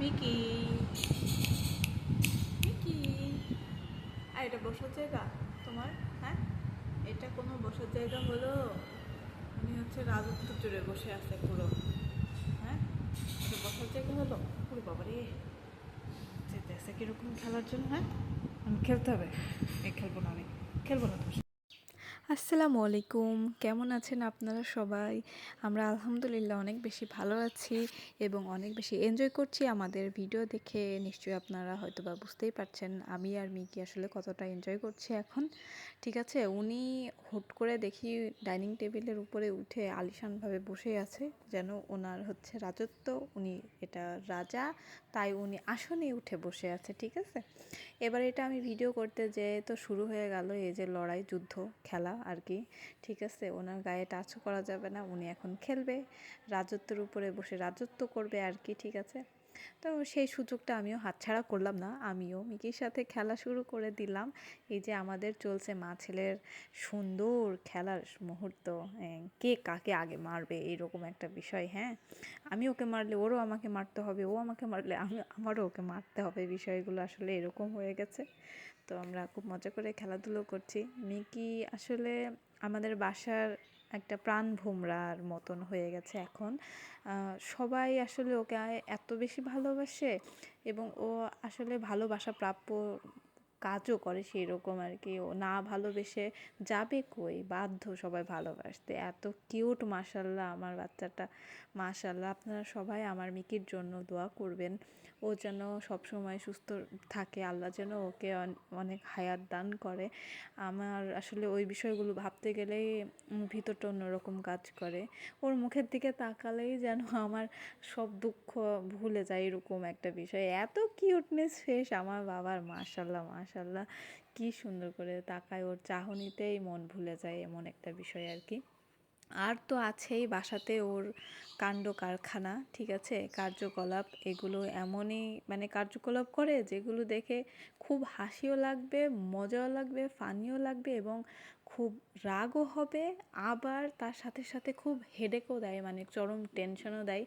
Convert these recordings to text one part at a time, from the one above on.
Mickey Mickey আর এটা বসার জায়গা তোমার? হ্যাঁ, এটা কোনো বসার জায়গা হলো? উনি হচ্ছে রাজত্ব জুড়ে বসে আছে পুরো। হ্যাঁ, এটা বসার জায়গা হলো? পুরো বাবারে যেতে আছে কিরকম খেলার জন্য। হ্যাঁ, আমি খেলতে হবে। খেলবো না, আমি খেলবো না তোমার। আসসালামু আলাইকুম, কেমন আছেন আপনারা সবাই? আমরা আলহামদুলিল্লাহ অনেক বেশি ভালো আছি এবং অনেক বেশি এনজয় করছি আমাদের ভিডিও দেখে। নিশ্চয়ই আপনারা হয়তো বা বুঝতেই পারছেন আমি আর মিকি আসলে কতটা এনজয় করছি এখন। ঠিক আছে, উনি হুট করে দেখি ডাইনিং টেবিলের উপরে উঠে আলিশানভাবে বসে আছে, যেন ওনার হচ্ছে রাজত্ব, উনি এটা রাজা, তাই উনি আসনে উঠে বসে আছে। ঠিক আছে, এবার এটা আমি ভিডিও করতে যেয়ে তো শুরু হয়ে গেল এই যে লড়াই, যুদ্ধ, খেলা আর কি। ঠিক আছে, ওনার গায়ে টাচও করা যাবে না, উনি এখন খেলবে, রাজত্বের উপরে বসে রাজত্ব করবে আর কি। ঠিক আছে, তো সেই সুযোগটা আমিও হাতছাড়া করলাম না, আমিও মিকির সাথে খেলা শুরু করে দিলাম। এই যে আমাদের চলছে মা ছেলের সুন্দর খেলার মুহূর্ত, কে কাকে আগে মারবে এইরকম একটা বিষয়। হ্যাঁ, আমি ওকে মারলে ওরও আমাকে মারতে হবে, ও আমাকে মারলে আমারও ওকে মারতে হবে, বিষয়গুলো আসলে এরকম হয়ে গেছে। তো আমরা খুব মজা করে খেলাধুলো করছি। মিকি আসলে আমাদের বাসার একটা প্রাণ ভোমরার মতন হয়ে গেছে এখন। সবাই আসলে ওকে এত বেশি ভালোবাসে এবং ও আসলে ভালোবাসা প্রাপ্য কাজও করে সেই রকম আর কি। ও না ভালোবেসে যাবে কই, বাধ্য সবাই ভালোবাসতে। এত কিউট মাশাল্লাহ আমার বাচ্চাটা, মাশাল্লাহ। আপনারা সবাই আমার মিকির জন্য দোয়া করবেন, ও যেন সবসময় সুস্থ থাকে, আল্লাহ যেন ওকে অনেক হায়াত দান করে। আমার আসলে ওই বিষয়গুলো ভাবতে গেলেই ভিতরটা অন্যরকম কাজ করে। ওর মুখের দিকে তাকালেই যেন আমার সব দুঃখ ভুলে যায়, এরকম একটা বিষয়। এত কিউটনেস ফেস আমার বাবার, মাশাল্লাহ মাশাল্লাহ, কি সুন্দর করে তাকায়, ওর চাহনিতেই মন ভুলে যায়, এমন একটা বিষয় আর কি। আর তো আছেই বাসাতে ওর কাণ্ড কারখানা। ঠিক আছে, কার্যকলাপ, এগুলো এমনই মানে কার্যকলাপ করে যেগুলো দেখে খুব হাসিও লাগবে, মজাও লাগবে, ফানিও লাগবে এবং খুব রাগও হবে। আবার তার সাথে সাথে খুব হেডেকও দেয়, মানে চরম টেনশনও দেয়।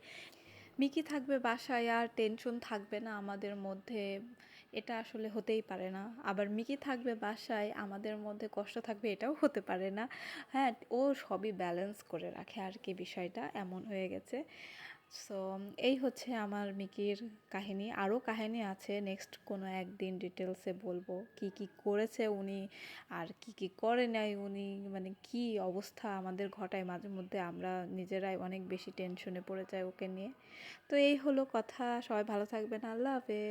মিকি থাকবে বাসায় আর টেনশন থাকবে না আমাদের মধ্যে, এটা আসলে হতেই পারে না। আবার মিকি থাকবে বাসায় আমাদের মধ্যে কষ্ট থাকবে, এটাও হতে পারে না। হ্যাঁ, ও সবই ব্যালেন্স করে রাখে আর কি, বিষয়টা এমন হয়ে গেছে। সো এই হচ্ছে আমার মিকির কাহিনী। আরও কাহিনী আছে, নেক্সট কোনো একদিন ডিটেলসে বলবো কি কি করেছে উনি আর কি কি করে নাই উনি, মানে কি অবস্থা আমাদের ঘটায় মাঝে মধ্যে, আমরা নিজেরাই অনেক বেশি টেনশনে পড়ে যাই ওকে নিয়ে। তো এই হলো কথা, সবাই ভালো থাকবেন, আল্লাহ হাফেজ।